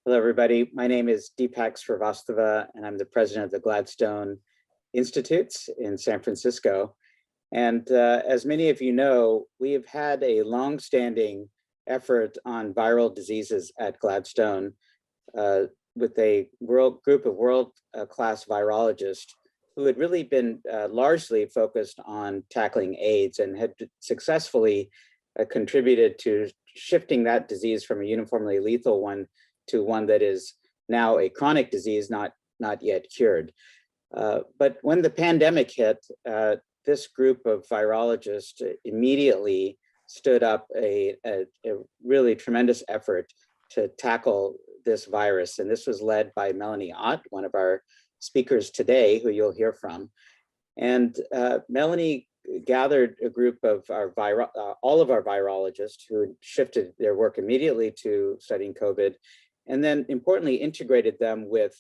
Hello, everybody. My name is Deepak Srivastava, and I'm the president of the Gladstone Institutes in San Francisco. And as many of you know, we have had a long-standing effort on viral diseases at Gladstone with a group of world-class virologists who had really been largely focused on tackling AIDS and had successfully contributed to shifting that disease from a uniformly lethal one to one that is now a chronic disease, not yet cured. But when the pandemic hit, this group of virologists immediately stood up a really tremendous effort to tackle this virus. And this was led by Melanie Ott, one of our speakers today, who you'll hear from. And Melanie gathered a group of all of our virologists who shifted their work immediately to studying COVID, and then importantly integrated them with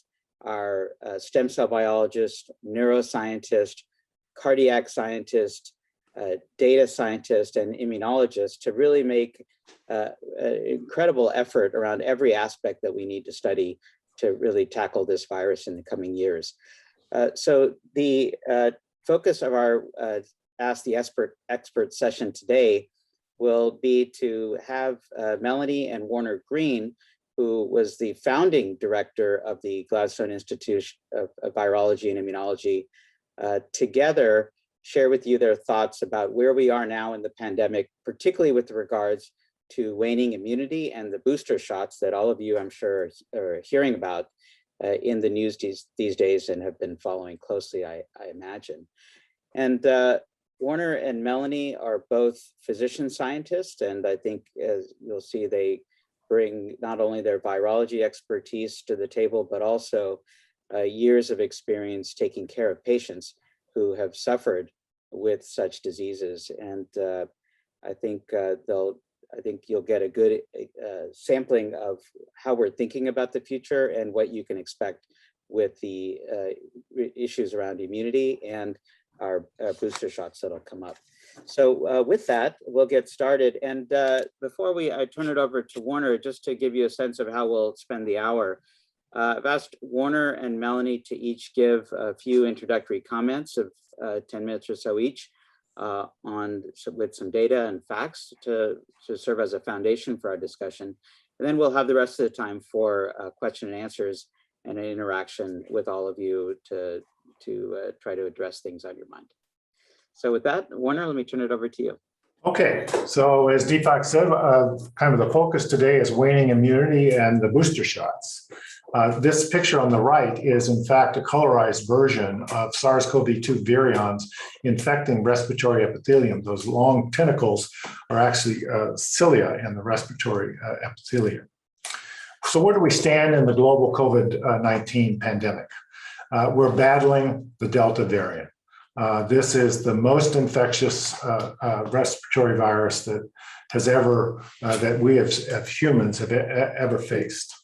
our stem cell biologist, neuroscientist, cardiac scientist, data scientist, and immunologist to really make an incredible effort around every aspect that we need to study to really tackle this virus in the coming years. So the focus of our Ask the Expert session today will be to have Melanie and Warner Greene, who was the founding director of the Gladstone Institute of Virology and Immunology, together share with you their thoughts about where we are now in the pandemic, particularly with regards to waning immunity and the booster shots that all of you, I'm sure, are hearing about in the news these days and have been following closely, I imagine. And Warner and Melanie are both physician scientists, and I think, as you'll see, they bring not only their virology expertise to the table, but also years of experience taking care of patients who have suffered with such diseases. And I think you'll get a good sampling of how we're thinking about the future and what you can expect with the issues around immunity and our booster shots that'll come up. So with that, we'll get started. And before I turn it over to Warner, just to give you a sense of how we'll spend the hour, I've asked Warner and Melanie to each give a few introductory comments of 10 minutes or so each with some data and facts to serve as a foundation for our discussion. And then we'll have the rest of the time for question and answers and an interaction with all of you to try to address things on your mind. So with that, Warner, let me turn it over to you. Okay, so as Deepak said, kind of the focus today is waning immunity and the booster shots. This picture on the right is in fact a colorized version of SARS-CoV-2 virions infecting respiratory epithelium. Those long tentacles are actually cilia in the respiratory epithelium. So where do we stand in the global COVID-19 pandemic? We're battling the Delta variant. This is the most infectious respiratory virus that has ever, that we as humans have ever faced.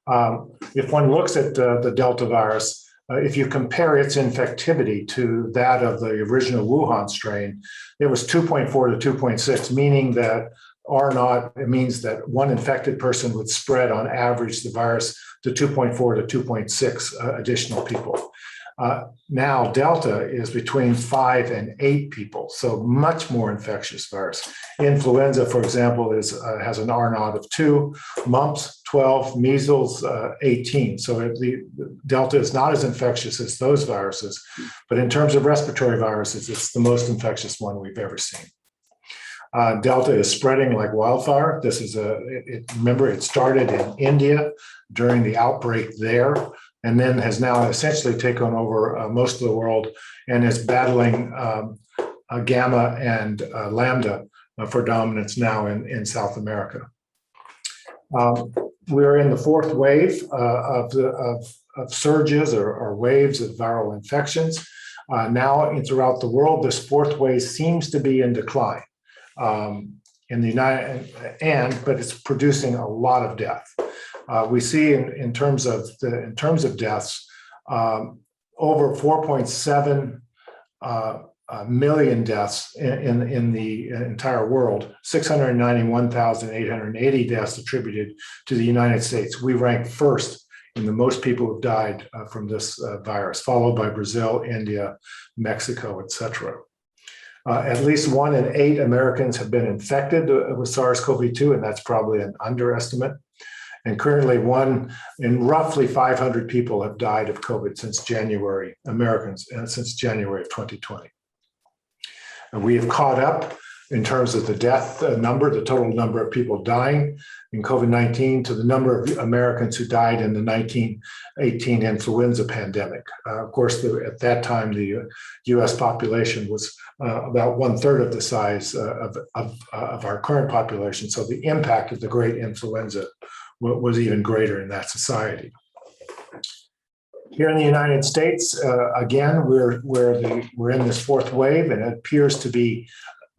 If one looks at the Delta virus, if you compare its infectivity to that of the original Wuhan strain, it was 2.4 to 2.6, meaning that R0, it means that one infected person would spread on average the virus to 2.4 to 2.6 additional people. Now Delta is between 5 and 8 people, so much more infectious virus. Influenza, for example, has an R0 of 2, mumps 12, measles 18. So the Delta is not as infectious as those viruses, but in terms of respiratory viruses, it's the most infectious one we've ever seen. Delta is spreading like wildfire. This is remember, it started in India during the outbreak there, and then has now essentially taken over most of the world and is battling Gamma and Lambda for dominance now in South America. We're in the fourth wave of surges or waves of viral infections. Now throughout the world, this fourth wave seems to be in decline. In the but it's producing a lot of death. We see in terms of deaths, over 4.7 million deaths in the entire world, 691,880 deaths attributed to the United States. We rank first in the most people who've died from this virus, followed by Brazil, India, Mexico, etc. At least 1 in 8 Americans have been infected with SARS-CoV-2, and that's probably an underestimate. And currently 1 in roughly 500 people have died of COVID since January, Americans, since January of 2020. And we have caught up in terms of the death number, the total number of people dying in COVID-19 to the number of Americans who died in the 1918 influenza pandemic. Of course, at that time, the US population was about 1/3 of the size of our current population. So the impact of the great influenza was even greater in that society. Here in the United States, again, we're in this 4th wave, and it appears to be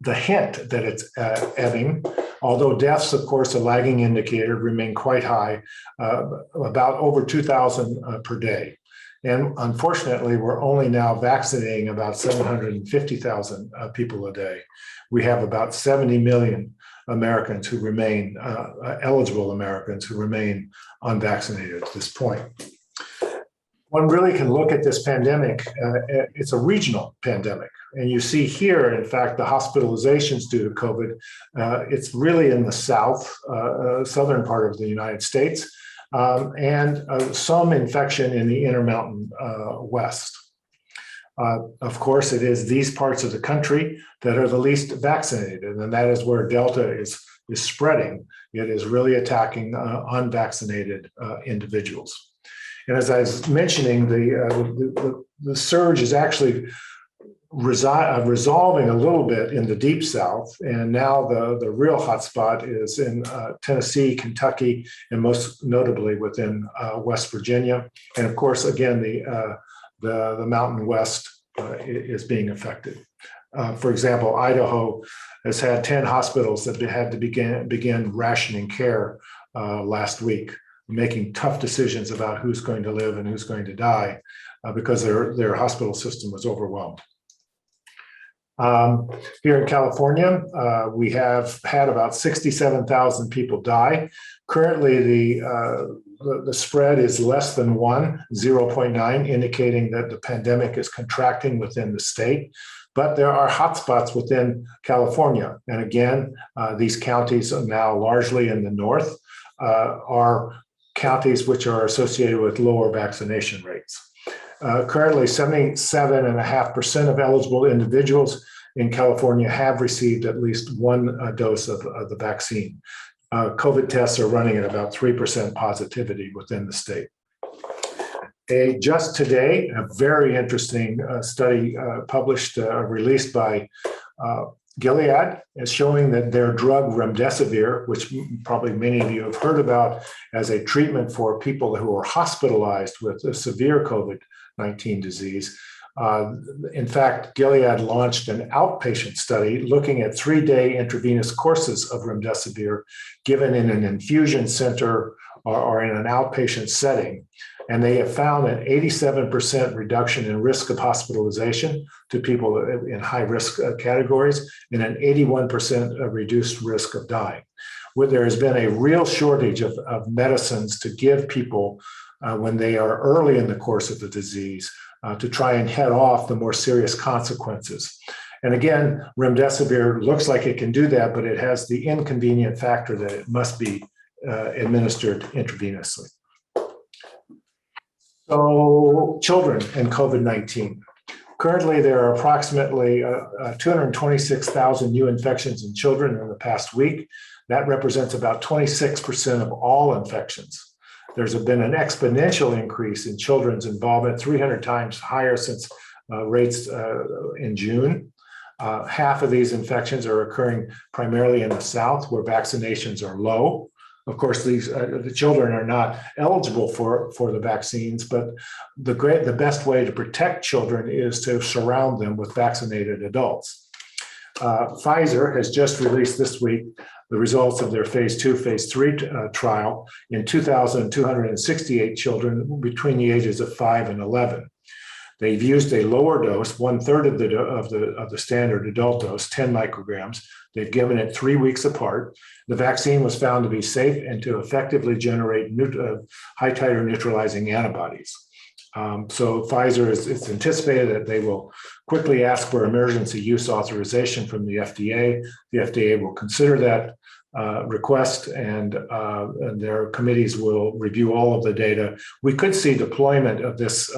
the hint that it's ebbing, although deaths, of course, a lagging indicator, remain quite high, about over 2,000 per day. And unfortunately, we're only now vaccinating about 750,000 people a day. We have about 70 million Americans who remain, eligible Americans who remain unvaccinated at this point. One really can look at this pandemic, it's a regional pandemic. And you see here, in fact, the hospitalizations due to COVID, it's really in the southern part of the United States, and some infection in the Intermountain West. Of course, it is these parts of the country that are the least vaccinated, and that is where Delta is spreading. It is really attacking unvaccinated individuals. And as I was mentioning, the surge is actually resolving a little bit in the Deep South, and now the real hotspot is in Tennessee, Kentucky, and most notably within West Virginia. And of course, again, the Mountain West is being affected. For example, Idaho has had 10 hospitals that had to begin rationing care last week, making tough decisions about who's going to live and who's going to die because their hospital system was overwhelmed. Here in California, we have had about 67,000 people die. Currently, the spread is less than 1, 0.9, indicating that the pandemic is contracting within the state. But there are hotspots within California. And again, these counties are now largely in the north, are counties which are associated with lower vaccination rates. Currently, 77.5% of eligible individuals in California have received at least 1 dose of the vaccine. COVID tests are running at about 3% positivity within the state. Just today, a very interesting study published, released by Gilead, is showing that their drug remdesivir, which probably many of you have heard about as a treatment for people who are hospitalized with a severe COVID-19 disease. In fact, Gilead launched an outpatient study looking at 3-day intravenous courses of remdesivir given in an infusion center or in an outpatient setting. And they have found an 87% reduction in risk of hospitalization to people in high-risk categories and an 81% reduced risk of dying. Where there has been a real shortage of medicines to give people when they are early in the course of the disease to try and head off the more serious consequences. And again, remdesivir looks like it can do that, but it has the inconvenient factor that it must be administered intravenously. So children and COVID-19. Currently, there are approximately 226,000 new infections in children in the past week. That represents about 26% of all infections. There's been an exponential increase in children's involvement, 300 times higher since rates in June. Half of these infections are occurring primarily in the South, where vaccinations are low. Of course, the children are not eligible for the vaccines, but the best way to protect children is to surround them with vaccinated adults. Pfizer has just released this week the results of their phase 2, phase 3 trial in 2,268 children between the ages of 5 and 11. They've used a lower dose, 1/3 of the standard adult dose, 10 micrograms. They've given it 3 weeks apart. The vaccine was found to be safe and to effectively generate high titer neutralizing antibodies. So Pfizer it's anticipated that they will quickly ask for emergency use authorization from the FDA. The FDA will consider that request, and their committees will review all of the data. We could see deployment of this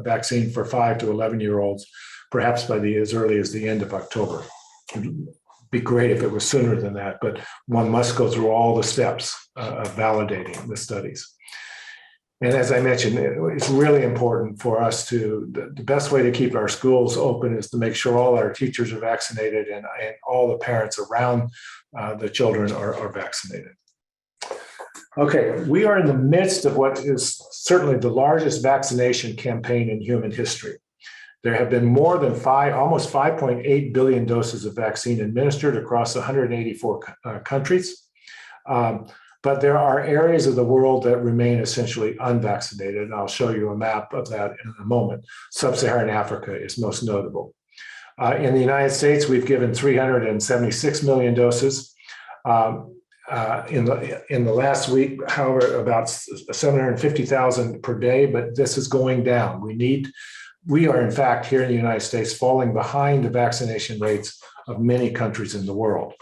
vaccine for 5 to 11-year-olds, perhaps by as early as the end of October. It'd be great if it was sooner than that, but one must go through all the steps of validating the studies. And as I mentioned, it's really important for us the best way to keep our schools open is to make sure all our teachers are vaccinated and all the parents around the children are vaccinated. Okay, we are in the midst of what is certainly the largest vaccination campaign in human history. There have been more than almost 5.8 billion doses of vaccine administered across 184 countries. But there are areas of the world that remain essentially unvaccinated, and I'll show you a map of that in a moment. Sub-Saharan Africa is most notable. In the United States, we've given 376 million doses. In the last week, however, about 750,000 per day, but this is going down. We are, in fact, here in the United States, falling behind the vaccination rates of many countries in the world.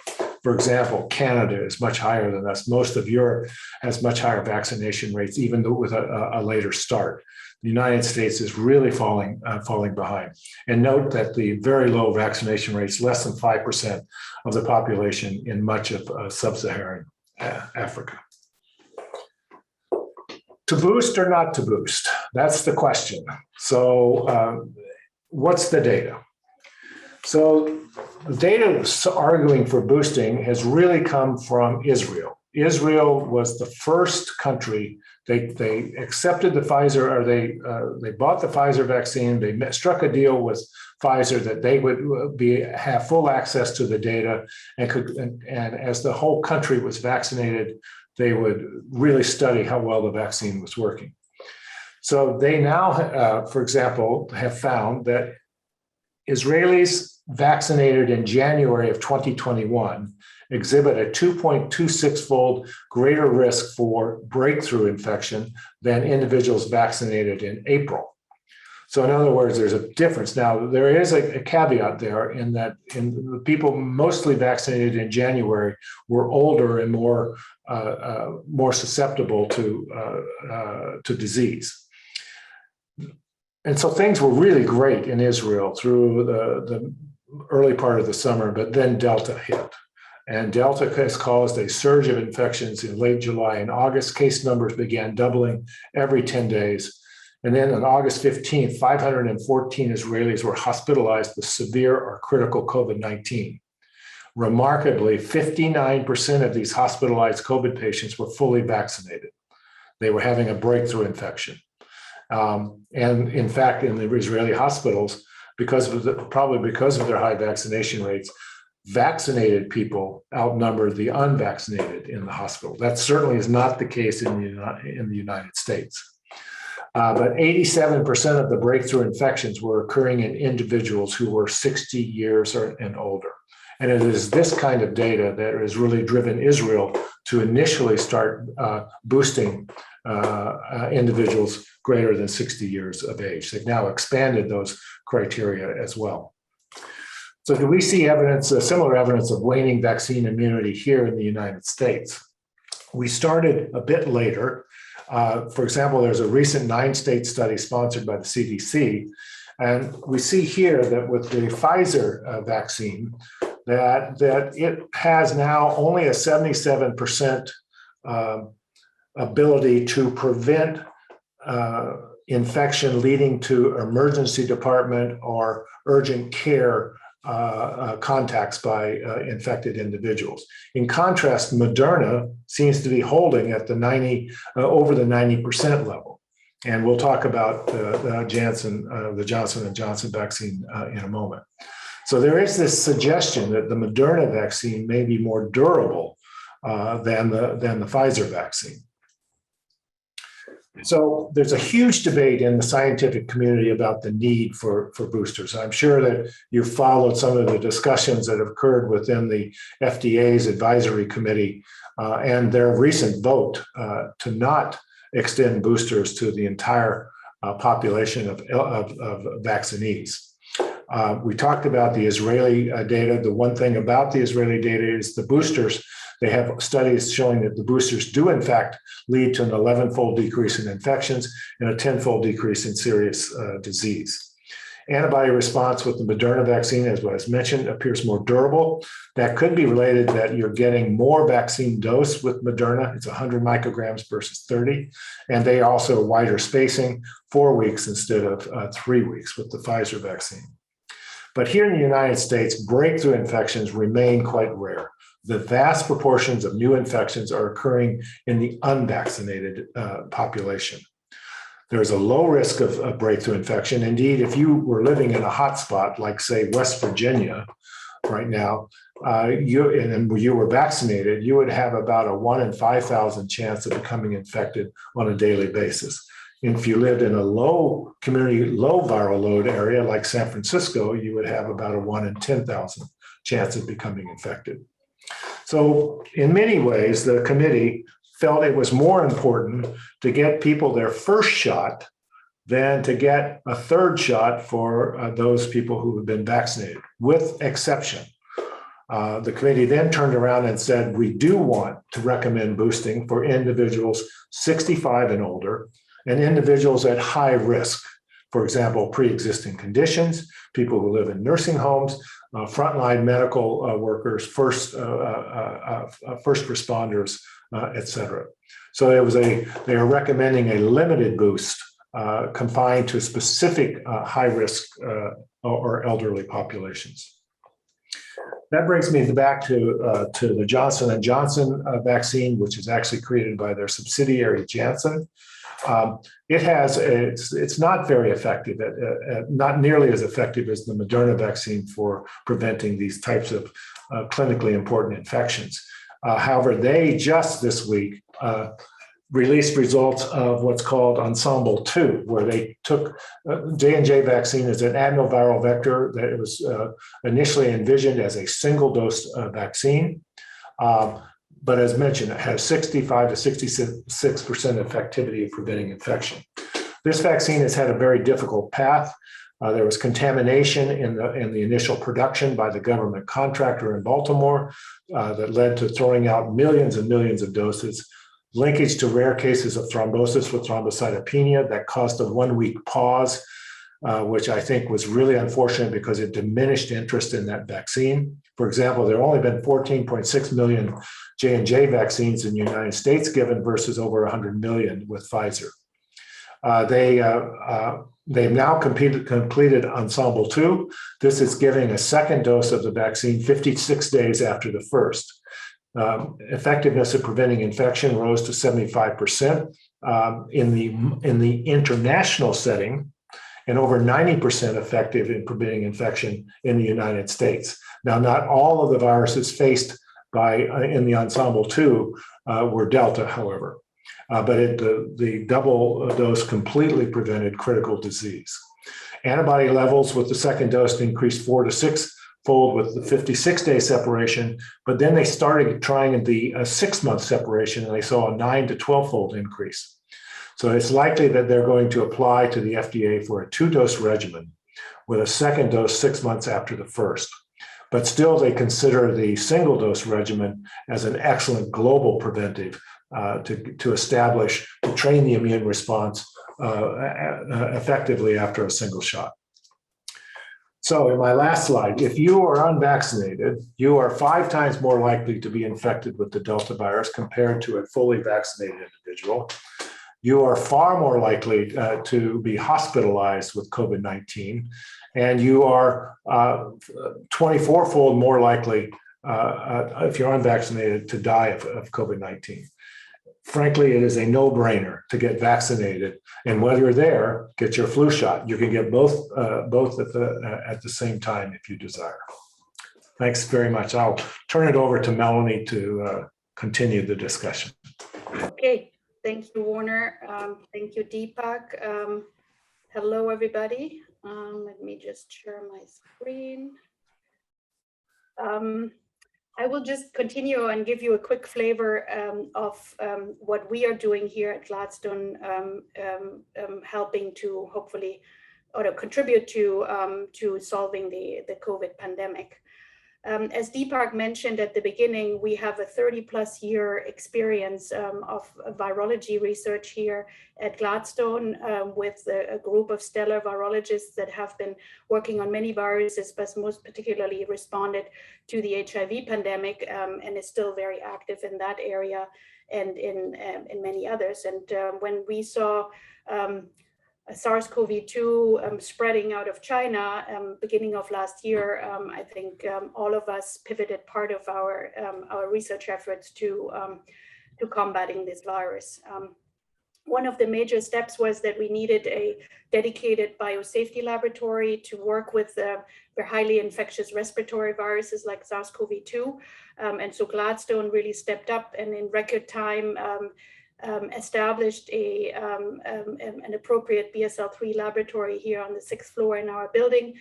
For example, Canada is much higher than us. Most of Europe has much higher vaccination rates, even though with a later start. The United States is really falling behind. And note that the very low vaccination rates, less than 5% of the population in much of sub-Saharan Africa. To boost or not to boost? That's the question. So what's the data? So the data arguing for boosting has really come from Israel. Israel was the first country. They accepted the Pfizer, or they bought the Pfizer vaccine. They struck a deal with Pfizer that they would have full access to the data, and as the whole country was vaccinated, they would really study how well the vaccine was working. So they now, for example, have found that Israelis vaccinated in January of 2021 exhibit a 2.26-fold greater risk for breakthrough infection than individuals vaccinated in April. So in other words, there's a difference. Now, there is a caveat there in that the people mostly vaccinated in January were older and more susceptible to disease. And so things were really great in Israel through the early part of the summer, but then Delta hit. And Delta has caused a surge of infections in late July and August. Case numbers began doubling every 10 days. And then on August 15th, 514 Israelis were hospitalized with severe or critical COVID-19. Remarkably, 59% of these hospitalized COVID patients were fully vaccinated. They were having a breakthrough infection. And in fact, in the Israeli hospitals, probably because of their high vaccination rates, vaccinated people outnumber the unvaccinated in the hospital. That certainly is not the case in the United States. But 87% of the breakthrough infections were occurring in individuals who were 60 years and older. And it is this kind of data that has really driven Israel to initially start boosting individuals greater than 60 years of age. They've now expanded those criteria as well. So do we see similar evidence of waning vaccine immunity here in the United States? We started a bit later. For example, there's a recent 9-state study sponsored by the CDC. And we see here that with the Pfizer vaccine, that it has now only a 77% ability to prevent infection leading to emergency department or urgent care contacts by infected individuals. In contrast, Moderna seems to be holding at the over the 90% level. And we'll talk about the Johnson & Johnson vaccine in a moment. So there is this suggestion that the Moderna vaccine may be more durable than the Pfizer vaccine. So there's a huge debate in the scientific community about the need for boosters. I'm sure that you've followed some of the discussions that have occurred within the FDA's advisory committee and their recent vote to not extend boosters to the entire population of vaccinees. We talked about the Israeli data. The one thing about the Israeli data is the boosters. They have studies showing that the boosters do, in fact, lead to an 11-fold decrease in infections and a 10-fold decrease in serious disease. Antibody response with the Moderna vaccine, as was mentioned, appears more durable. That could be related that you're getting more vaccine dose with Moderna. It's 100 micrograms versus 30. And they also wider spacing, 4 weeks instead of 3 weeks with the Pfizer vaccine. But here in the United States, breakthrough infections remain quite rare. The vast proportions of new infections are occurring in the unvaccinated population. There's a low risk of breakthrough infection. Indeed, if you were living in a hotspot, like say West Virginia right now, you were vaccinated, you would have about a 1 in 5,000 chance of becoming infected on a daily basis. If you lived in a low viral load area like San Francisco, you would have about a 1 in 10,000 chance of becoming infected. So in many ways, the committee felt it was more important to get people their first shot than to get a third shot for those people who have been vaccinated, with exception. The committee then turned around and said, we do want to recommend boosting for individuals 65 and older and individuals at high risk. For example, pre-existing conditions, people who live in nursing homes, frontline medical workers, first responders, et cetera. So they are recommending a limited boost confined to specific high risk or elderly populations. That brings me back to the Johnson & Johnson vaccine, which is actually created by their subsidiary Janssen. It's not very effective, not nearly as effective as the Moderna vaccine for preventing these types of clinically important infections. However, they just this week released results of what's called Ensemble 2, where they took J&J vaccine as an adenoviral vector that it was initially envisioned as a single-dose vaccine. But as mentioned, it has 65 to 66% effectivity of preventing infection. This vaccine has had a very difficult path. There was contamination in the initial production by the government contractor in Baltimore that led to throwing out millions and millions of doses. Linkage to rare cases of thrombosis with thrombocytopenia that caused a 1-week pause, which I think was really unfortunate because it diminished interest in that vaccine. For example, there have only been 14.6 million J&J vaccines in the United States given versus over 100 million with Pfizer. They've now completed Ensemble 2. This is giving a second dose of the vaccine 56 days after the first. Effectiveness of preventing infection rose to 75% in the international setting, and over 90% effective in preventing infection in the United States. Now, not all of the viruses faced in the Ensemble 2 were Delta, however, but the double dose completely prevented critical disease. Antibody levels with the second dose increased 4 to 6-fold with the 56-day separation, but then they started trying the 6-month separation and they saw a 9 to 12-fold increase. So it's likely that they're going to apply to the FDA for a 2-dose regimen with a second dose 6 months after the first. But still, they consider the single-dose regimen as an excellent global preventive to train the immune response effectively after a single shot. So in my last slide, if you are unvaccinated, you are 5 times more likely to be infected with the Delta virus compared to a fully vaccinated individual. You are far more likely to be hospitalized with COVID-19, and you are 24-fold more likely, if you're unvaccinated, to die of COVID-19. Frankly, it is a no-brainer to get vaccinated, and while you're there, get your flu shot. You can get both at the same time if you desire. Thanks very much. I'll turn it over to Melanie to continue the discussion. Okay, Thank you, Warner. Thank you, Deepak. Hello, everybody. Let me just share my screen. I will just continue and give you a quick flavor of what we are doing here at Gladstone, helping to hopefully or to contribute to solving the COVID pandemic. As Deepak mentioned at the beginning, we have a 30+ year experience of virology research here at Gladstone with a group of stellar virologists that have been working on many viruses, but most particularly responded to the HIV pandemic and is still very active in that area and in many others. And when we saw SARS-CoV-2 spreading out of China beginning of last year, I think all of us pivoted part of our research efforts to combating this virus. One of the major steps was that we needed a dedicated biosafety laboratory to work with the highly infectious respiratory viruses like SARS-CoV-2. And so Gladstone really stepped up and in record time established an appropriate BSL-3 laboratory here on the 6th floor in our building.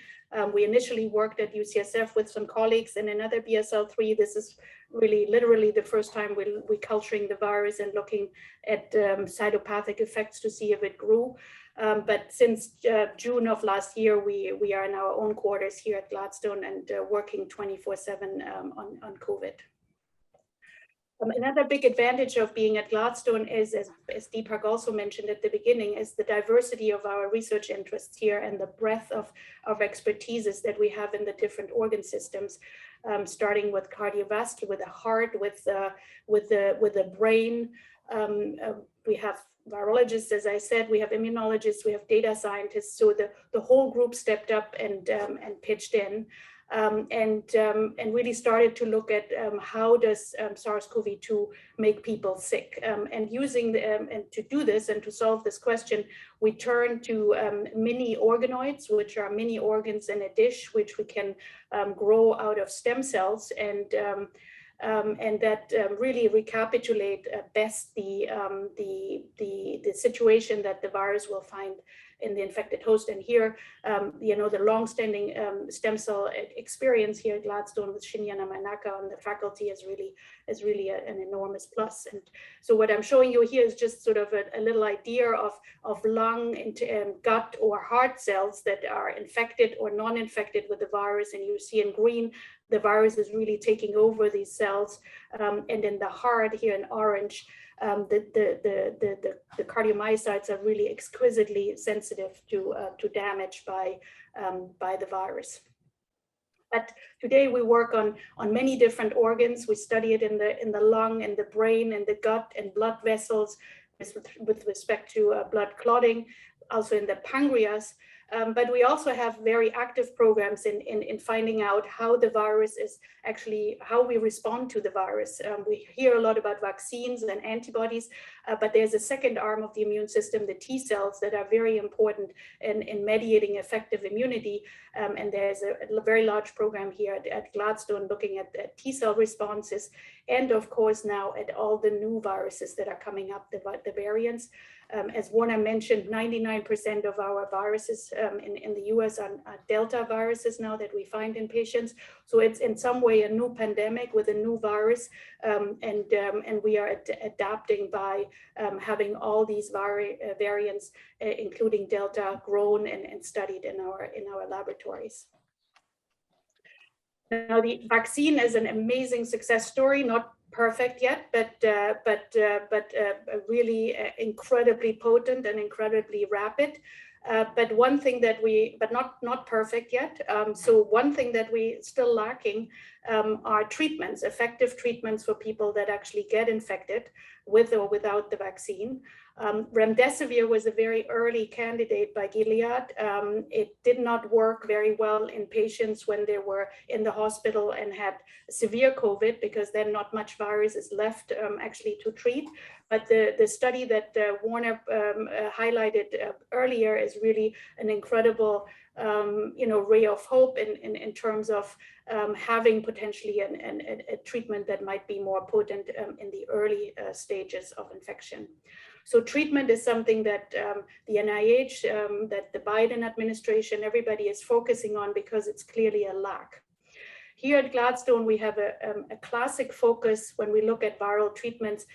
We initially worked at UCSF with some colleagues and another BSL-3. This is really literally the first time we're culturing the virus and looking at cytopathic effects to see if it grew. But since June of last year, we are in our own quarters here at Gladstone and working 24/7 on COVID. Another big advantage of being at Gladstone is, as Deepak also mentioned at the beginning, is the diversity of our research interests here and the breadth of expertises that we have in the different organ systems, starting with cardiovascular, with the heart, with the brain. We have virologists, as I said, we have immunologists, we have data scientists. So the whole group stepped up and pitched in. And really started to look at how does SARS-CoV-2 make people sick, and using and to do this and to solve this question, we turn to mini organoids, which are mini organs in a dish, which we can grow out of stem cells, and that really recapitulate best the situation that the virus will find in the infected host. And here, the long-standing stem cell experience here at Gladstone with Shinya Namanaka on the faculty is really an enormous plus. And so what I'm showing you here is just sort of a little idea of lung and gut or heart cells that are infected or non-infected with the virus. And you see in green, the virus is really taking over these cells. And in the heart here in orange, the cardiomyocytes are really exquisitely sensitive to damage by the virus. But today we work on many different organs. We study it in the lung, in the brain, in the gut, and blood vessels with respect to blood clotting, also in the pancreas. But we also have very active programs in finding out how the virus is actually, how we respond to the virus. We hear a lot about vaccines and antibodies, but there's a second arm of the immune system, the T cells, that are very important in mediating effective immunity. And there's a very large program here at Gladstone looking at T cell responses, and of course now at all the new viruses that are coming up, the variants. As Warner mentioned, 99% of our viruses in the US are Delta viruses now that we find in patients. So it's in some way a new pandemic with a new virus, and we are adapting by having all these variants, including Delta, grown and studied in our laboratories. Now, the vaccine is an amazing success story, not perfect yet, but really incredibly potent and incredibly rapid. But one thing that not perfect yet. So one thing that we still lacking are treatments, effective treatments for people that actually get infected with or without the vaccine. Remdesivir was a very early candidate by Gilead. It did not work very well in patients when they were in the hospital and had severe COVID, because then not much virus is left actually to treat. But the study that Warner highlighted earlier is really an incredible ray of hope in terms of having potentially a treatment that might be more potent in the early stages of infection. So treatment is something that the NIH, that the Biden administration, everybody is focusing on because it's clearly a lack. Here at Gladstone, we have a classic focus when we look at viral treatments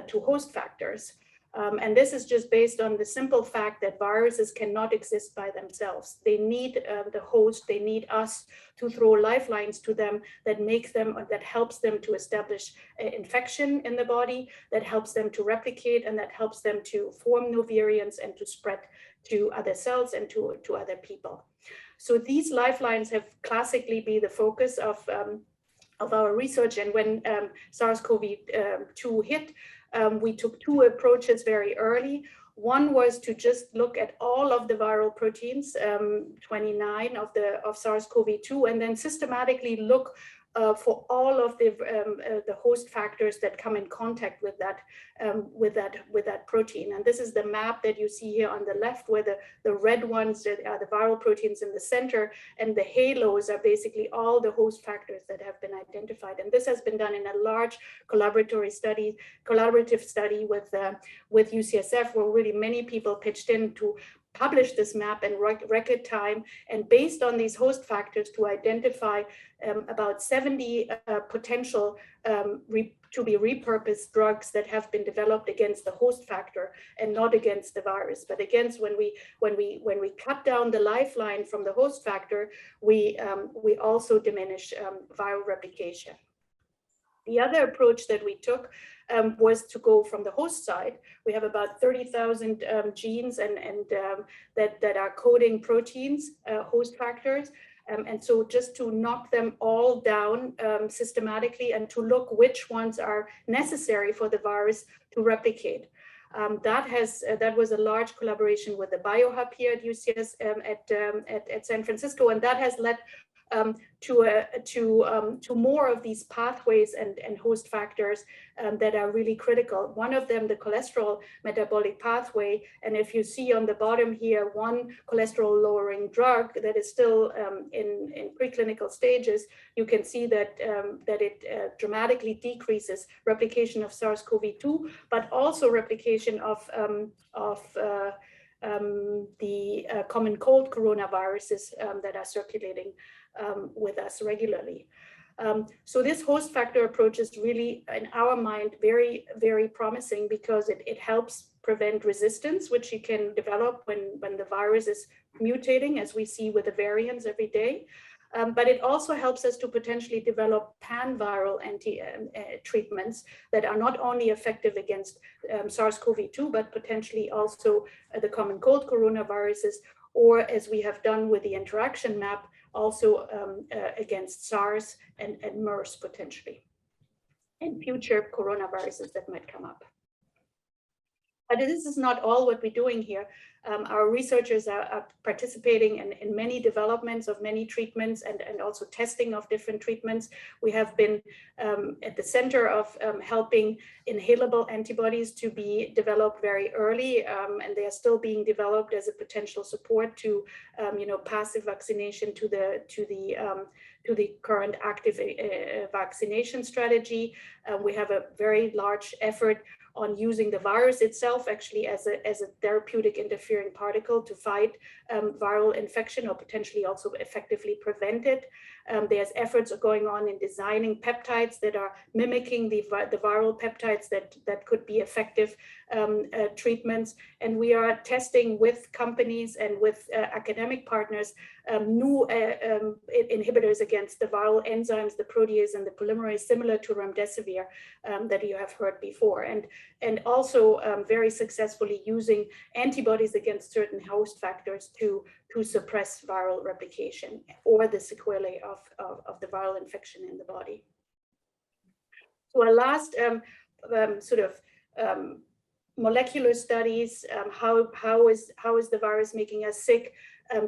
to host factors. And this is just based on the simple fact that viruses cannot exist by themselves. They need the host, they need us to throw lifelines to them that makes them, that helps them to establish infection in the body, that helps them to replicate, and that helps them to form new variants and to spread to other cells and to other people. So these lifelines have classically been the focus of our research. And when SARS-CoV-2 hit, we took two approaches very early. One was to just look at all of the viral proteins, 29 of SARS-CoV-2, and then systematically look for all of the host factors that come in contact with that protein. And this is the map that you see here on the left, where the red ones are the viral proteins in the center, and the halos are basically all the host factors that have been identified. And this has been done in a large collaborative study with UCSF, where really many people pitched in to publish this map in record time, and based on these host factors to identify about 70 potential to be repurposed drugs that have been developed against the host factor and not against the virus. But again, when we cut down the lifeline from the host factor, we also diminish viral replication. The other approach that we took was to go from the host side. We have about 30,000 genes and that are coding proteins, host factors. And so just to knock them all down systematically and to look which ones are necessary for the virus to replicate. That was a large collaboration with the BioHub here at UCS at San Francisco, and that has led to more of these pathways and host factors that are really critical. One of them, the cholesterol metabolic pathway, and if you see on the bottom here, one cholesterol lowering drug that is still in preclinical stages, you can see that it dramatically decreases replication of SARS-CoV-2, but also replication of the common cold coronaviruses that are circulating with us regularly. So this host factor approach is really, in our mind, very, very promising because it helps prevent resistance, which you can develop when the virus is mutating, as we see with the variants every day. But it also helps us to potentially develop pan-viral treatments that are not only effective against SARS-CoV-2, but potentially also the common cold coronaviruses, or as we have done with the interaction map, also against SARS and MERS potentially, and future coronaviruses that might come up. But this is not all what we're doing here. Our researchers are participating in many developments of many treatments and also testing of different treatments. We have been at the center of helping inhalable antibodies to be developed very early, and they are still being developed as a potential support to passive vaccination to the current active vaccination strategy. We have a very large effort on using the virus itself actually as a therapeutic interfering particle to fight viral infection or potentially also effectively prevent it. There's efforts going on in designing peptides that are mimicking the viral peptides that could be effective treatments. And we are testing with companies and with academic partners new inhibitors against the viral enzymes, the protease and the polymerase, similar to remdesivir that you have heard before. And also very successfully using antibodies against certain host factors to suppress viral replication or the sequelae of the viral infection in the body. So our last molecular studies, how is the virus making us sick?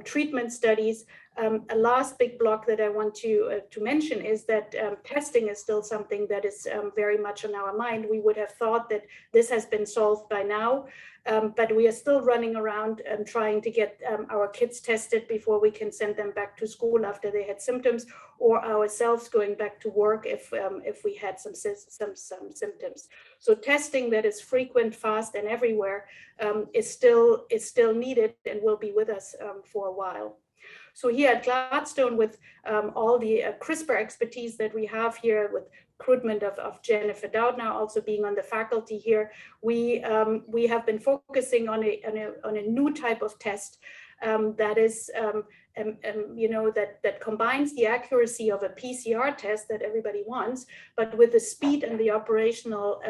treatment studies. A last big block that I want to mention is that testing is still something that is very much on our mind. We would have thought that this has been solved by now, but we are still running around trying to get our kids tested before we can send them back to school after they had symptoms, or ourselves going back to work if we had some symptoms. So testing that is frequent, fast, and everywhere is still needed and will be with us for a while. So here at Gladstone, with all the CRISPR expertise that we have here, with recruitment of Jennifer Doudna also being on the faculty here, we have been focusing on a new type of test that is, that combines the accuracy of a PCR test that everybody wants, but with the speed and the operational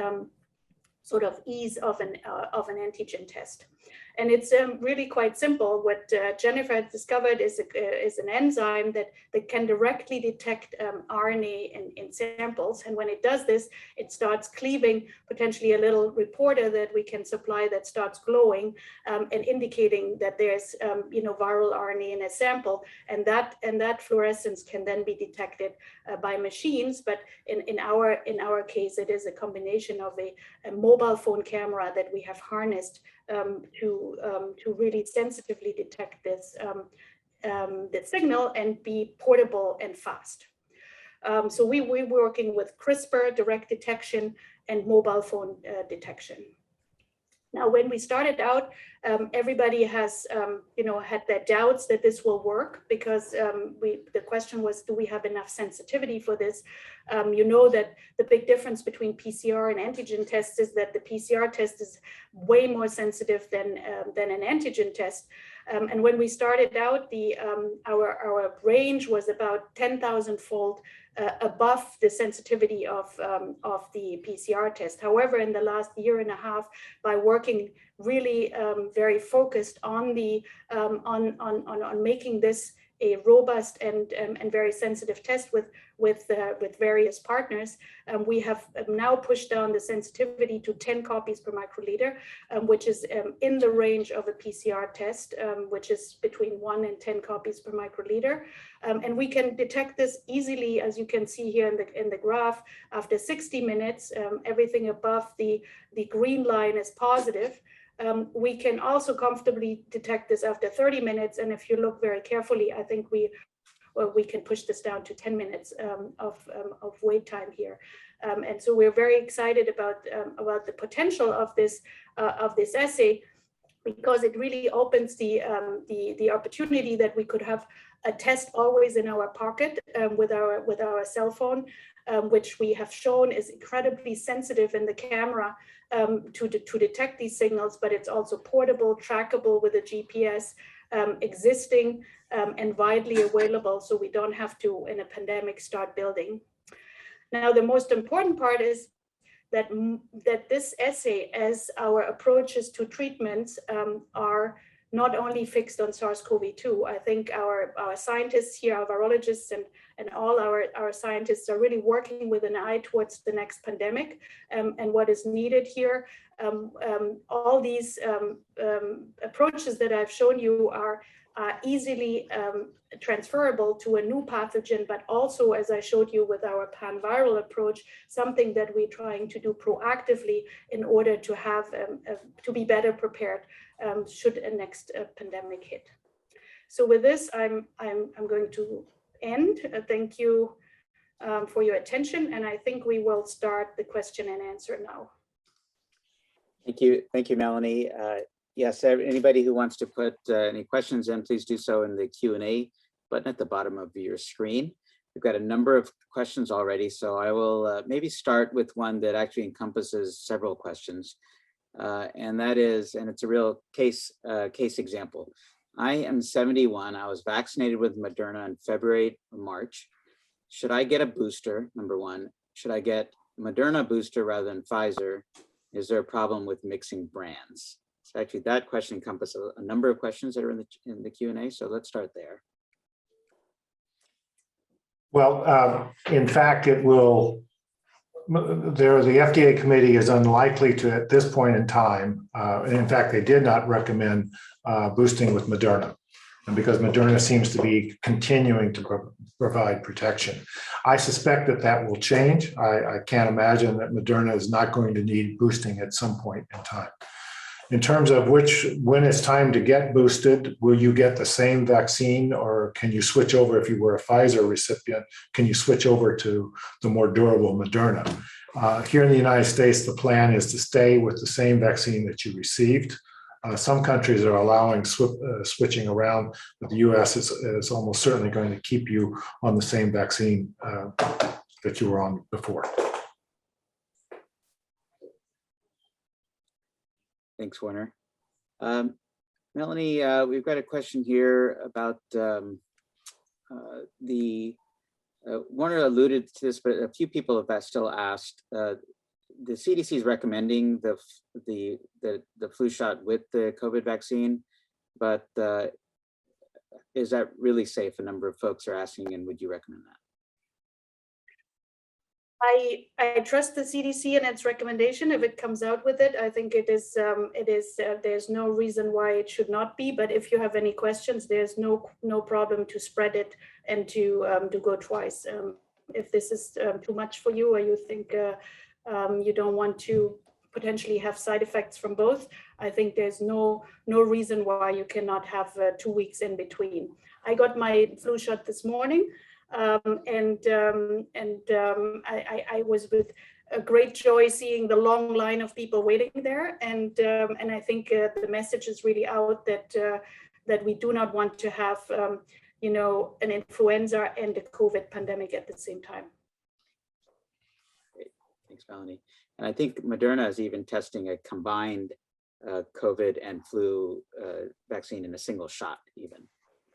sort of ease of an antigen test. And it's really quite simple. What Jennifer has discovered is an enzyme that can directly detect RNA in samples. And when it does this, it starts cleaving potentially a little reporter that we can supply that starts glowing and indicating that there's viral RNA in a sample. And that fluorescence can then be detected by machines. But in our case, it is a combination of a mobile phone camera that we have harnessed to really sensitively detect this the signal and be portable and fast. So we're working with CRISPR, direct detection, and mobile phone detection. Now, when we started out, everybody has, had their doubts that this will work, because the question was, do we have enough sensitivity for this? That the big difference between PCR and antigen tests is that the PCR test is way more sensitive than an antigen test. And when we started out, our range was about 10,000-fold above the sensitivity of the PCR test. However, in the last year and a half, by working really very focused on making this a robust and very sensitive test with various partners, we have now pushed down the sensitivity to 10 copies per microliter, which is in the range of a PCR test, which is between 1 and 10 copies per microliter. And we can detect this easily, as you can see here in the graph. After 60 minutes, everything above the green line is positive. We can also comfortably detect this after 30 minutes. And if you look very carefully, I think we can push this down to 10 minutes of wait time here. And so we're very excited about the potential of this assay, because it really opens the opportunity that we could have a test always in our pocket with our cell phone, which we have shown is incredibly sensitive in the camera to detect these signals, but it's also portable, trackable with a GPS, existing and widely available, so we don't have to, in a pandemic, start building. Now, the most important part is that this assay, as our approaches to treatments are not only fixed on SARS-CoV-2. I think our scientists here, our virologists and all our scientists are really working with an eye towards the next pandemic and what is needed here. All these approaches that I've shown you are easily transferable to a new pathogen, but also, as I showed you with our pan-viral approach, something that we're trying to do proactively in order to have to be better prepared should a next pandemic hit. So with this, I'm going to end. Thank you for your attention, and I think we will start the question and answer now. Thank you, Melanie. Yes, anybody who wants to put any questions in, please do so in the Q&A button at the bottom of your screen. We've got a number of questions already, so I will maybe start with one that actually encompasses several questions. And that is, and it's a real case example. I am 71. I was vaccinated with Moderna in February or March. Should I get a booster? Number one. Should I get Moderna booster rather than Pfizer? Is there a problem with mixing brands? So actually, that question encompasses a number of questions that are in the Q&A. So let's start there. Well, in fact, it will. The FDA committee is unlikely to, at this point in time, and in fact, they did not recommend boosting with Moderna. and because Moderna seems to be continuing to provide protection. I suspect that that will change. I can't imagine that Moderna is not going to need boosting at some point in time. In terms of when it's time to get boosted, will you get the same vaccine, or can you switch over? If you were a Pfizer recipient, can you switch over to the more durable Moderna? Here in the United States, the plan is to stay with the same vaccine that you received. Some countries are allowing switching around, but the US is almost certainly going to keep you on the same vaccine that you were on before. Thanks, Warner. Melanie, we've got a question here about Warner alluded to this, but a few people have still asked. The CDC is recommending the flu shot with the COVID vaccine, but is that really safe? A number of folks are asking, and would you recommend that? I trust the CDC and its recommendation. If it comes out with it, I think there's no reason why it should not be. But if you have any questions, there's no problem to spread it and to go twice. If this is too much for you, or you think you don't want to potentially have side effects from both, I think there's no reason why you cannot have 2 weeks in between. I got my flu shot this morning. I was with a great joy seeing the long line of people waiting there, and I think the message is really out that we do not want to have an influenza and a COVID pandemic at the same time. Great. Thanks, Melanie. And I think Moderna is even testing a combined COVID and flu vaccine in a single shot, even.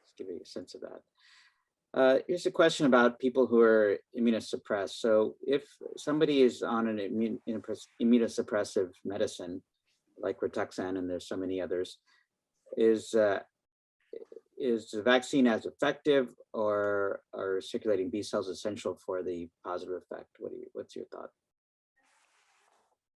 Just give you a sense of that. Here's a question about people who are immunosuppressed. So if somebody is on an immunosuppressive medicine, like Rituxan, and there's so many others, is the vaccine as effective, or are circulating B cells essential for the positive effect? What's your thought?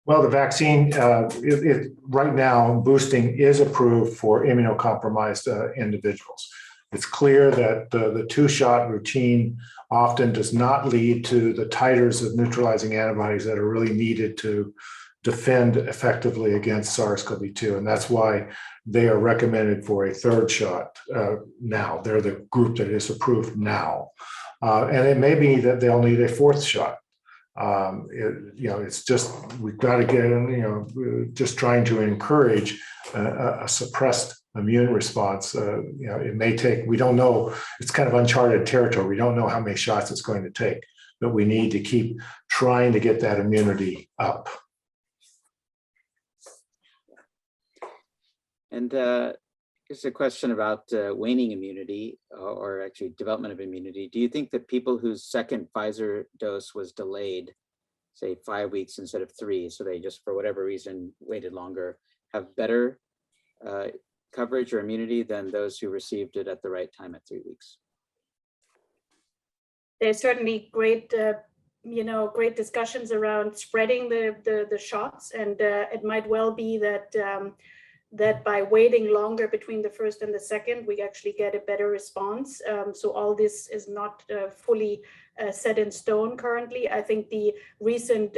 Well, the vaccine, right now, boosting is approved for immunocompromised individuals. It's clear that the two-shot routine often does not lead to the titers of neutralizing antibodies that are really needed to defend effectively against SARS-CoV-2. And that's why they are recommended for a third shot now. They're the group that is approved now. And it may be that they'll need a fourth shot. It's just, we've got to get, just trying to encourage a suppressed immune response. It may take, we don't know, it's kind of uncharted territory. We don't know how many shots it's going to take, but we need to keep trying to get that immunity up. And here's a question about waning immunity, or actually development of immunity. Do you think that people whose second Pfizer dose was delayed, say 5 weeks instead of 3, so they just for whatever reason waited longer, have better coverage or immunity than those who received it at the right time at 3 weeks? There's certainly great discussions around spreading the shots, and it might well be that by waiting longer between the first and the second, we actually get a better response. So all this is not fully set in stone currently. I think the recent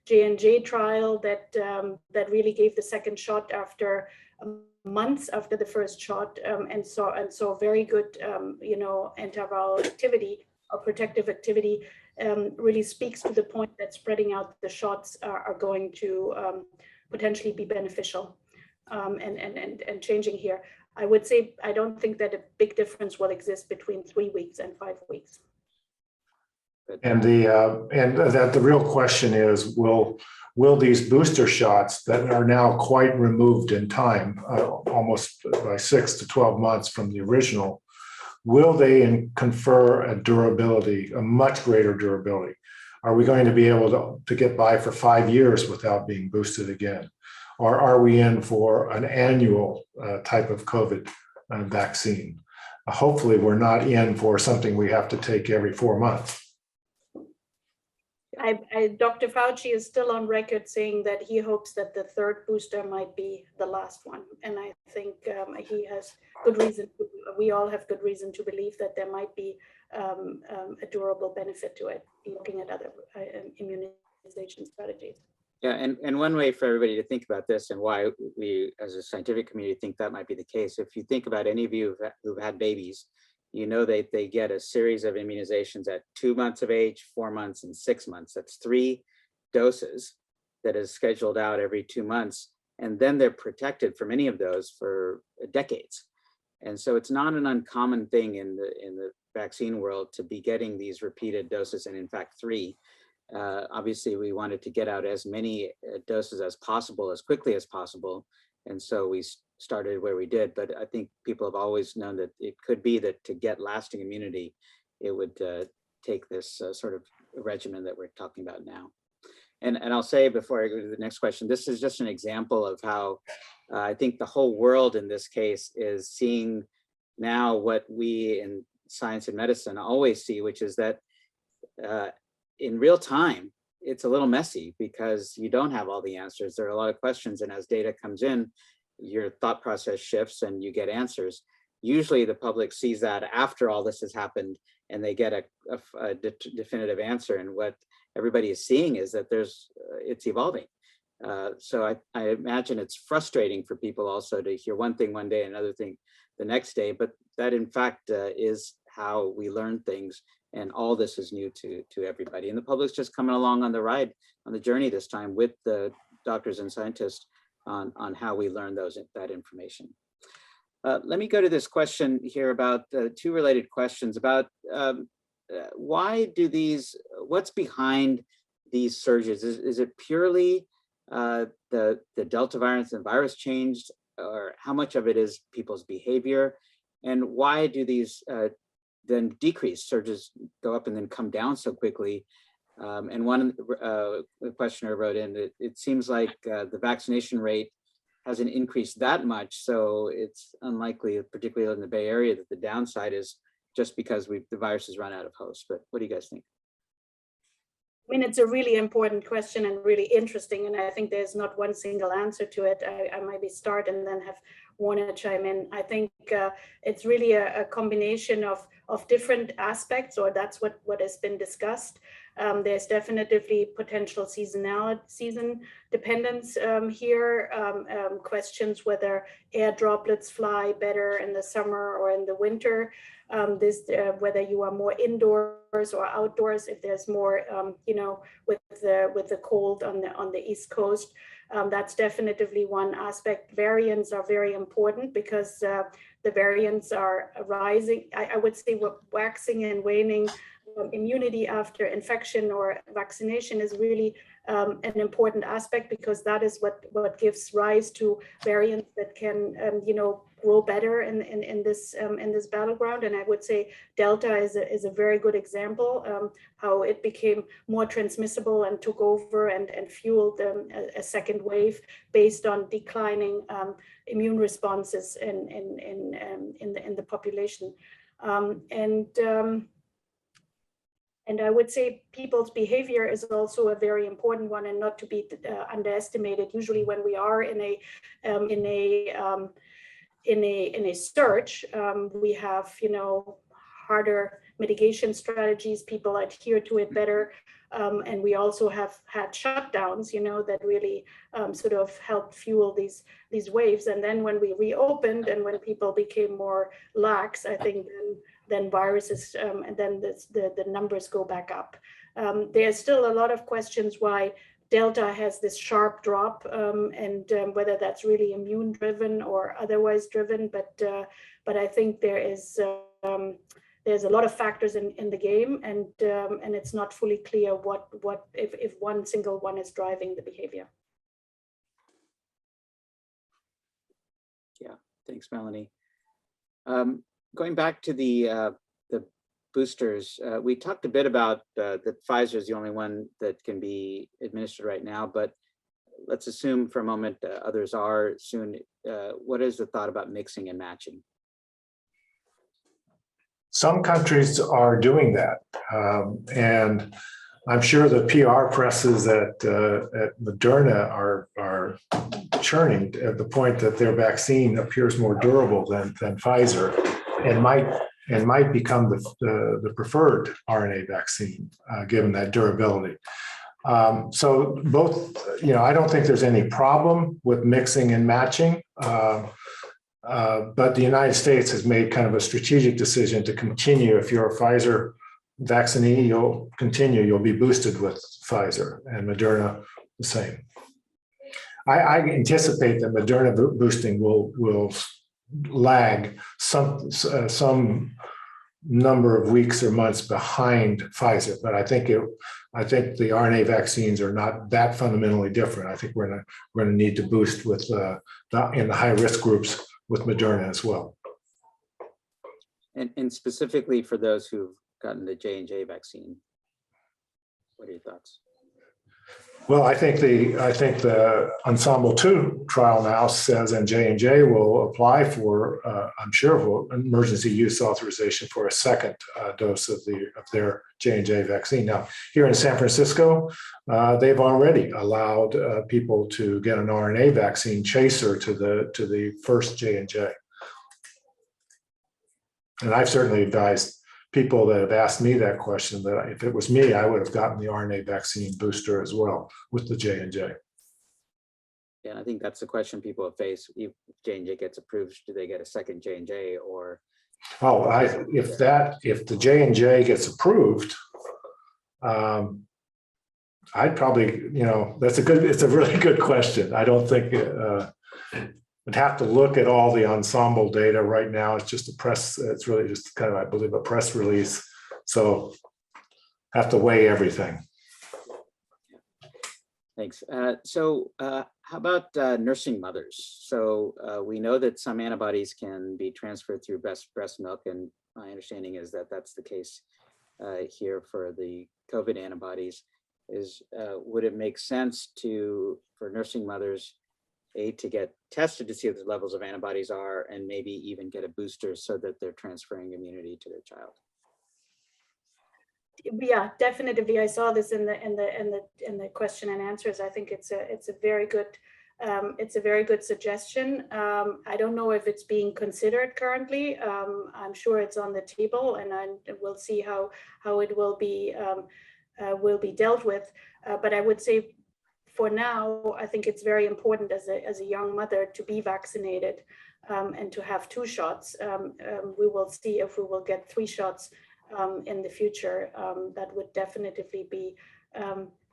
J&J trial that really gave the second shot after months after the first shot, and saw very good antiviral activity or protective activity, really speaks to the point that spreading out the shots are going to potentially be beneficial. And changing here, I would say I don't think that a big difference will exist between 3 weeks and 5 weeks. And that the real question is, will these booster shots that are now quite removed in time, almost by 6 to 12 months from the original, will they confer a durability, a much greater durability? Are we going to be able to get by for 5 years without being boosted again? Or are we in for an annual type of COVID vaccine? Hopefully we're not in for something we have to take every 4 months. Dr. Fauci is still on record saying that he hopes that the third booster might be the last one. And I think he has good reason, we all have good reason to believe that there might be a durable benefit to it, looking at other immunization strategies. Yeah, and one way for everybody to think about this and why we as a scientific community think that might be the case, if you think about any of you who've had babies, you know they get a series of immunizations at 2 months of age, 4 months, and 6 months. That's 3 doses that is scheduled out every 2 months. And then they're protected from any of those for decades. And so it's not an uncommon thing in the vaccine world to be getting these repeated doses, and in fact 3. Obviously, we wanted to get out as many doses as possible, as quickly as possible. And so we started where we did. But I think people have always known that it could be that to get lasting immunity, it would take this sort of regimen that we're talking about now. And I'll say before I go to the next question, this is just an example of how I think the whole world in this case is seeing now what we in science and medicine always see, which is that in real time, it's a little messy because you don't have all the answers. There are a lot of questions, and as data comes in, your thought process shifts and you get answers. Usually the public sees that after all this has happened and they get a definitive answer. And what everybody is seeing is that it's evolving. So I imagine it's frustrating for people also to hear one thing one day, another thing the next day, but that in fact is how we learn things. And all this is new to everybody. And the public's just coming along on the ride, on the journey this time with the doctors and scientists on how we learn that information. Let me go to this question here about 2 related questions about what's behind these surges? Is it purely the Delta virus and virus changed, or how much of it is people's behavior? And why do these then decrease, surges go up and then come down so quickly? And one questioner wrote in that it seems like the vaccination rate hasn't increased that much, so it's unlikely, particularly in the Bay Area, that the downside is just because the virus has run out of hosts. But what do you guys think? I mean, it's a really important question and really interesting, and I think there's not one single answer to it. I maybe start and then have Warner chime in. I think it's really a combination of different aspects, or that's what has been discussed. There's definitely potential season dependence here. Questions whether air droplets fly better in the summer or in the winter. Whether you are more indoors or outdoors, if there's more, with the cold on the East Coast. That's definitely one aspect. Variants are very important because the variants are rising. I would say waxing and waning immunity after infection or vaccination is really an important aspect, because that is what gives rise to variants that can grow better in this battleground. And I would say Delta is a very good example how it became more transmissible and took over and fueled a second wave based on declining immune responses in the population. And I would say people's behavior is also a very important one and not to be underestimated. Usually when we are in a surge, we have harder mitigation strategies. People adhere to it better, and we also have had shutdowns, that really sort of helped fuel these waves. And then when we reopened and when people became more lax, I think then viruses and then the numbers go back up. There's still a lot of questions why Delta has this sharp drop, and whether that's really immune driven or otherwise driven. But I think there's a lot of factors in the game, and it's not fully clear if one single one is driving the behavior. Yeah, thanks, Melanie. Going back to the boosters, we talked a bit about that Pfizer is the only one that can be administered right now, but let's assume for a moment others are soon. What is the thought about mixing and matching? Some countries are doing that, and I'm sure the PR presses at Moderna are churning at the point that their vaccine appears more durable than Pfizer, and might become the preferred RNA vaccine given that durability. So both, I don't think there's any problem with mixing and matching, but the United States has made kind of a strategic decision to continue. If you're a Pfizer vaccinee, you'll be boosted with Pfizer, and Moderna the same. I anticipate that Moderna boosting will lag some number of weeks or months behind Pfizer, but I think the RNA vaccines are not that fundamentally different. I think we're going to need to boost with in the high risk groups with Moderna as well. And specifically for those who've gotten the J&J vaccine, what are your thoughts? Well, I think the Ensemble 2 trial now says, and J&J will apply for, I'm sure, for emergency use authorization for a second dose of their J&J vaccine. Now, here in San Francisco, they've already allowed people to get an RNA vaccine chaser to the first J&J. And I've certainly advised people that have asked me that question that if it was me, I would have gotten the RNA vaccine booster as well with the J&J. Yeah, I think that's the question people have faced. If J&J gets approved, do they get a second J&J or? Oh, if the J&J gets approved, I'd probably, it's a really good question. I don't think I'd have to look at all the Ensemble data right now. It's just it's really just kind of, I believe, a press release. So have to weigh everything. Thanks. So how about nursing mothers? So we know that some antibodies can be transferred through breast milk, and my understanding is that that's the case here for the COVID antibodies. Would it make sense for nursing mothers to get tested to see what the levels of antibodies are, and maybe even get a booster so that they're transferring immunity to their child? Yeah, definitely. I saw this in the question and answers. I think it's a very good suggestion. I don't know if it's being considered currently. I'm sure it's on the table, and we'll see how it will be dealt with. But I would say, for now, I think it's very important as a young mother to be vaccinated and to have 2 shots. We will see if we will get 3 shots in the future. That would definitely be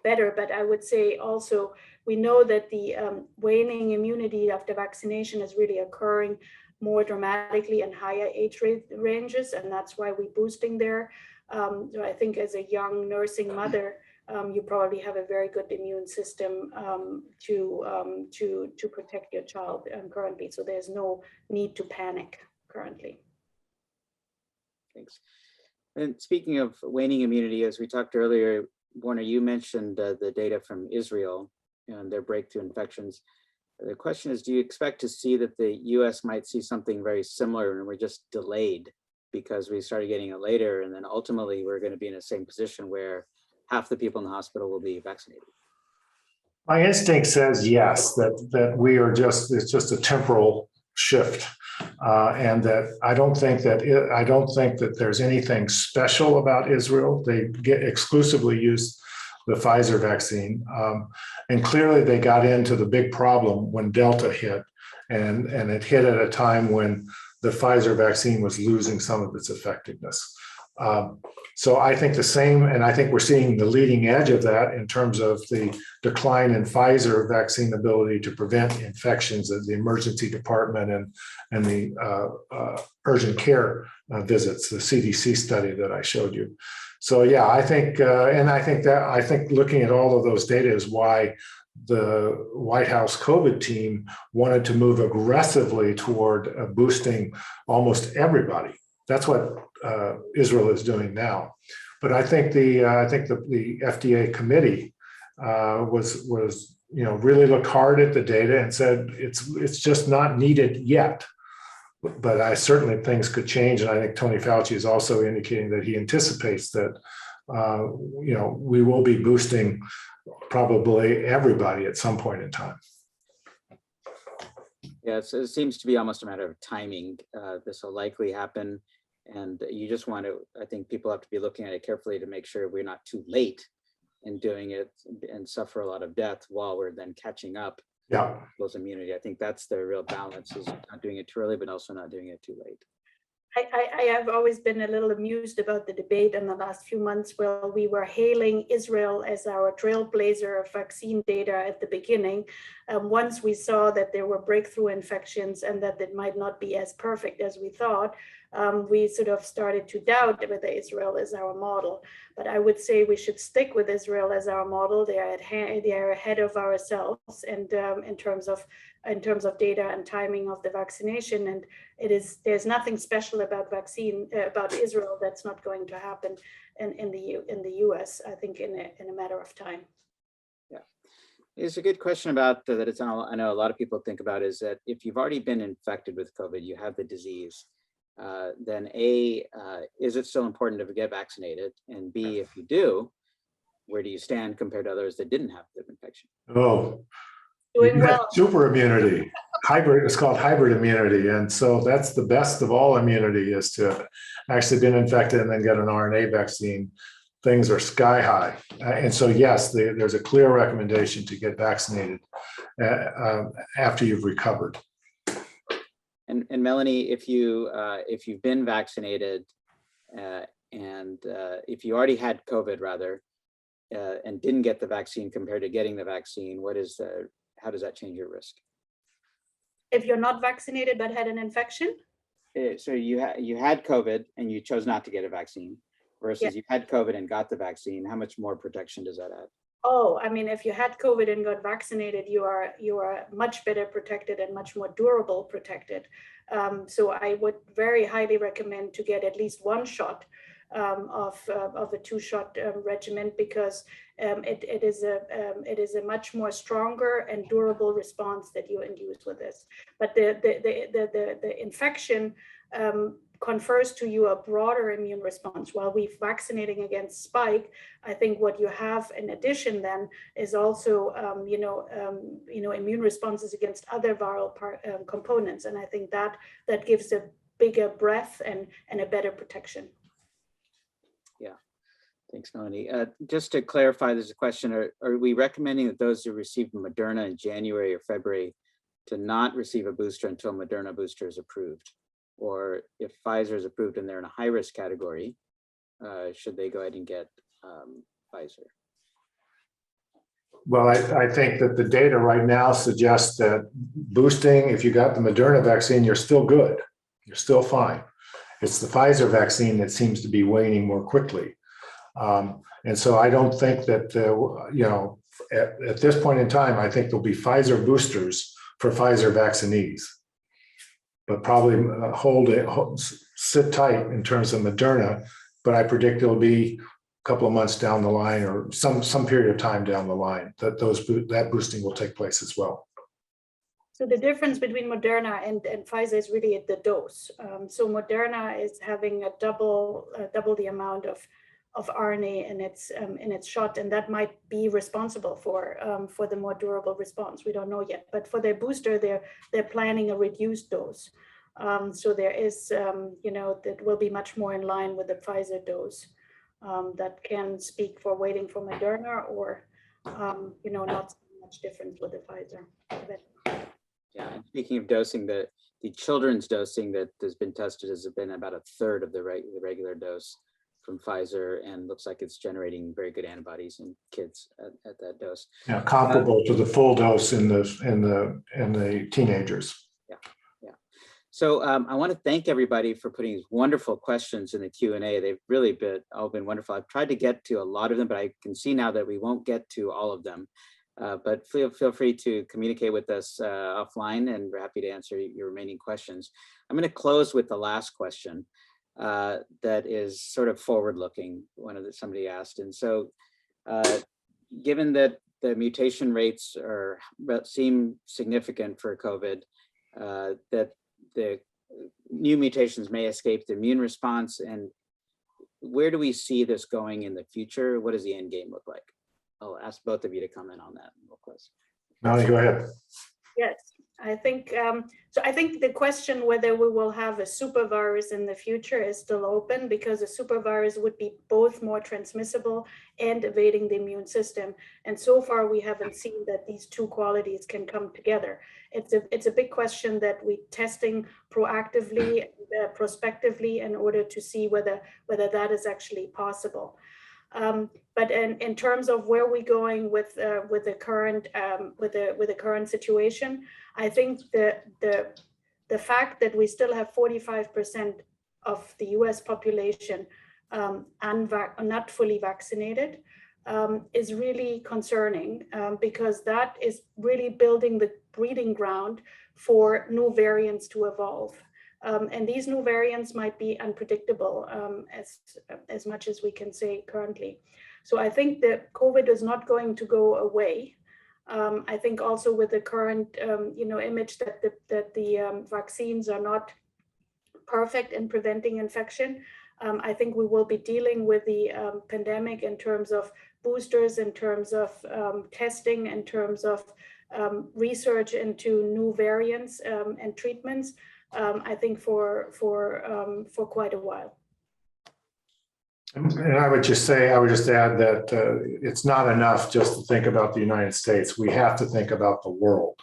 better. But I would say also, we know that the waning immunity after vaccination is really occurring more dramatically in higher age ranges, and that's why we're boosting there. So I think as a young nursing mother, you probably have a very good immune system to protect your child currently. So there's no need to panic currently. Thanks. And speaking of waning immunity, as we talked earlier, Warner, you mentioned the data from Israel and their breakthrough infections. The question is, do you expect to see that the US might see something very similar, and we're just delayed because we started getting it later, and then ultimately we're going to be in the same position where half the people in the hospital will be vaccinated? My instinct says yes, that we are it's just a temporal shift, and that I don't think that there's anything special about Israel. They exclusively use the Pfizer vaccine, and clearly they got into the big problem when Delta hit, and it hit at a time when the Pfizer vaccine was losing some of its effectiveness. So I think the same, and I think we're seeing the leading edge of that in terms of the decline in Pfizer vaccine ability to prevent infections at the emergency department and the urgent care visits, the CDC study that I showed you. So yeah, I think, I think looking at all of those data is why the White House COVID team wanted to move aggressively toward boosting almost everybody. That's what Israel is doing now. But I think the FDA committee was really looked hard at the data and said it's just not needed yet. But I certainly things could change, and I think Tony Fauci is also indicating that he anticipates that we will be boosting probably everybody at some point in time. Yes, it seems to be almost a matter of timing. This will likely happen. And you just want to, I think people have to be looking at it carefully to make sure we're not too late in doing it and suffer a lot of death while we're then catching up. Yeah. People's immunity. I think that's the real balance, is not doing it too early, but also not doing it too late. I have always been a little amused about the debate in the last few months where we were hailing Israel as our trailblazer of vaccine data at the beginning. Once we saw that there were breakthrough infections and that it might not be as perfect as we thought, we sort of started to doubt whether Israel is our model. But I would say we should stick with Israel as our model. They are ahead of ourselves, and in terms of data and timing of the vaccination. And there's nothing special about about Israel that's not going to happen in the US, I think, in a matter of time. Yeah, it's a good question about that. I know a lot of people think about is that if you've already been infected with COVID, you have the disease, then A, is it still important to get vaccinated? And B, if you do, where do you stand compared to others that didn't have the infection? Oh, Doing well. Super immunity. Hybrid, it's called hybrid immunity. And so that's the best of all immunity, is to actually been infected and then get an RNA vaccine. Things are sky high. And so, yes, there's a clear recommendation to get vaccinated after you've recovered. And Melanie, if you've been vaccinated and if you already had COVID rather, and didn't get the vaccine compared to getting the vaccine, how does that change your risk? If you're not vaccinated but had an infection? So you had COVID and you chose not to get a vaccine, versus you had COVID and got the vaccine. How much more protection does that add? Oh, I mean, if you had COVID and got vaccinated, you are much better protected and much more durable protected. So I would very highly recommend to get at least one shot of a two-shot regimen, because it is a much more stronger and durable response that you induce with this. But the infection confers to you a broader immune response. While we're vaccinating against spike, I think what you have in addition then is also immune responses against other viral components, and I think that gives a bigger breadth and a better protection. Yeah, thanks, Melanie. Just to clarify, there's a question: are we recommending that those who received Moderna in January or February to not receive a booster until Moderna booster is approved? Or if Pfizer is approved and they're in a high-risk category, should they go ahead and get Pfizer? Well, I think that the data right now suggests that boosting, if you got the Moderna vaccine, you're still good. You're still fine. It's the Pfizer vaccine that seems to be waning more quickly. And so I don't think that, at this point in time, I think there'll be Pfizer boosters for Pfizer vaccinees. But probably sit tight in terms of Moderna, but I predict it'll be a couple of months down the line, or some period of time down the line, that that boosting will take place as well. So the difference between Moderna and Pfizer is really at the dose. So Moderna is having a double the amount of RNA in its shot, and that might be responsible for the more durable response. We don't know yet, but for their booster, they're planning a reduced dose. So there is, that will be much more in line with the Pfizer dose. That can speak for waiting for Moderna, or not so much different with the Pfizer. Yeah, and speaking of dosing, the children's dosing that has been tested has been about a third of the regular dose from Pfizer, and looks like it's generating very good antibodies in kids at that dose. Yeah, comparable to the full dose in the teenagers. Yeah. So I want to thank everybody for putting these wonderful questions in the Q&A. They've really all been wonderful. I've tried to get to a lot of them, but I can see now that we won't get to all of them. But feel free to communicate with us offline, and we're happy to answer your remaining questions. I'm going to close with the last question that is sort of forward-looking, somebody asked. And so given that the mutation rates seem significant for COVID, that the new mutations may escape the immune response, and where do we see this going in the future? What does the end game look like? I'll ask both of you to comment on that real quick. Melanie, go ahead. Yes, I think so. I think the question whether we will have a super virus in the future is still open, because a super virus would be both more transmissible and evading the immune system. And so far, we haven't seen that these two qualities can come together. It's a big question that we're testing proactively, prospectively, in order to see whether that is actually possible. But in terms of where we're going with the current situation, I think the fact that we still have 45% of the U.S. population not fully vaccinated is really concerning, because that is really building the breeding ground for new variants to evolve. And these new variants might be unpredictable, as much as we can say currently. So I think that COVID is not going to go away. I think also with the current, image that the vaccines are not perfect in preventing infection, I think we will be dealing with the pandemic in terms of boosters, in terms of testing, in terms of research into new variants and treatments. I think for quite a while. And I would just add that it's not enough just to think about the United States. We have to think about the world.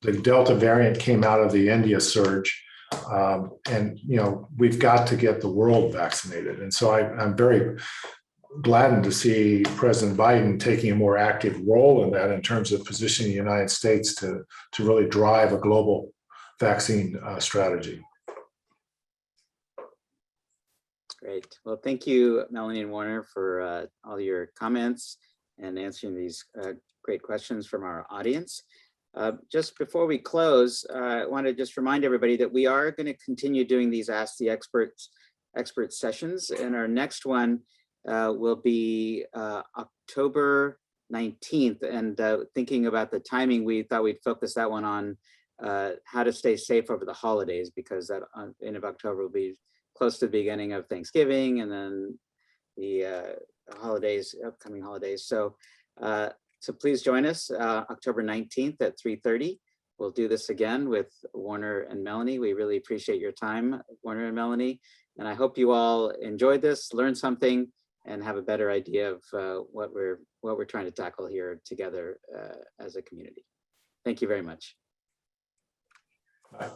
The Delta variant came out of the India surge, and we've got to get the world vaccinated. And so I'm very gladdened to see President Biden taking a more active role in that, in terms of positioning the United States to really drive a global vaccine strategy. Great. Well, thank you, Melanie and Warner, for all your comments and answering these great questions from our audience. Just before we close, I want to just remind everybody that we are going to continue doing these Ask the Experts sessions, and our next one will be October 19th. And thinking about the timing, we thought we'd focus that one on how to stay safe over the holidays, because that end of October will be close to the beginning of Thanksgiving, and then the upcoming holidays. So please join us October 19th at 3:30. We'll do this again with Warner and Melanie. We really appreciate your time, Warner and Melanie. And I hope you all enjoyed this, learned something, and have a better idea of what we're trying to tackle here together as a community. Thank you very much. Bye.